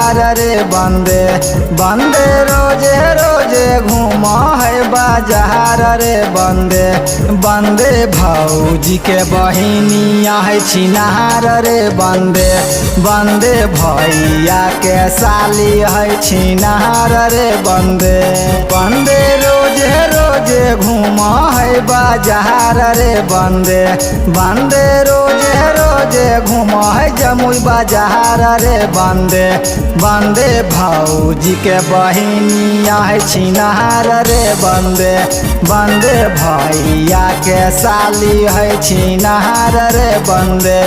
बाजार रे बंदे बंदे रोजे रोजे घूमा है बाजार रे बंदे बंदे भौजी के बहिनिया है छिनार रे बंदे बंदे भैया के साली है छिनार रे बंदे बंदे रोजे रोजे घूमा है बाजार रे बंदे बंदे रोजे रोजे घूमा है जमुई बाजार रे बंदे बंदे भौजी के बहिनिया है छिनार रे बंदे बंदे भैया के साली है छिनार रे बंदे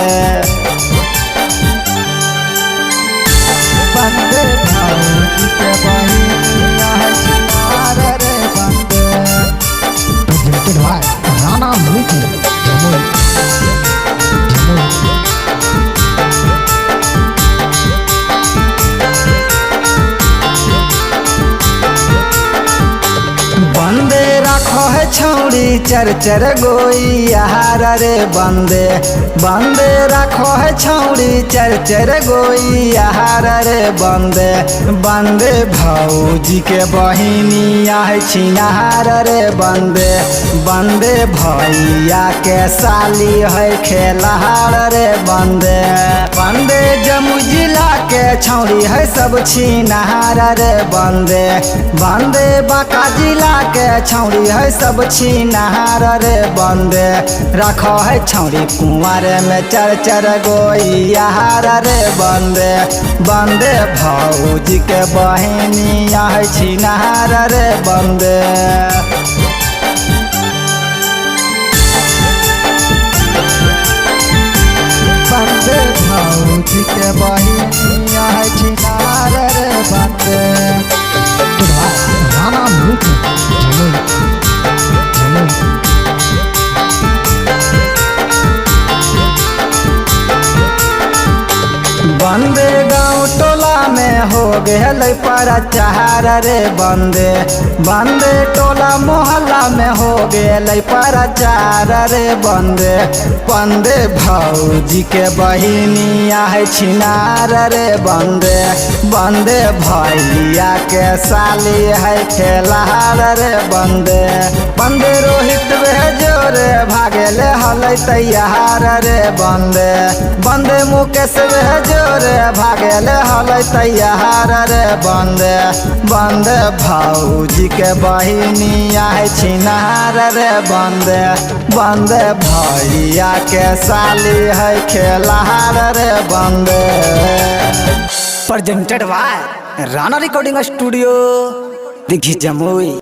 बंदे भौजी के बहिनिया है छिनार रे बंदे राणा म्यूजिक जमुई बंदे रखो है छौड़ी चर चर गोई यार रे बंदे बंदे रखो है छौड़ी चर चर गोई यार रे बंदे बंदे भौजी के बहिनिया है छिनार रे बंदे बंदे भैया के साली है खेलार रे बंदे बंदे जमुई जिला के छौड़ी है सब छिनार रे बंदे बंदे बांका जिला के छौड़ी है सब छिनार रे बंदे रखो है छौड़ी कुंवर में चर चर गोई यार रे बंदे बंदे भौजी के बहिनिया है छिनार रे बंदे बंदे भौजी के बहिनिया है छिनार रे बंदे राणा म्यूजिक जमुई बंदे गाँव टोला में हो गए प्रचार रे बंदे बंदे टोला मोहल्ला में हो गए प्रचार रे बंदे बंदे भौजी के बहिनिया है छिनार रे बंदे बंदे भैया के साली है खेलार रे बंदे बंदे रोहित भेजो रे भागेले हल तैयार रे बंदे बंदे मुकेश भेजो रे भागेले हल तैयार रे बंदे बंदे भौजी के बहिनिया है छिनार रे बंदे बंदे भैया के साली है खेलार रे बंदे presented by Rana recording studio Dighi Jamui.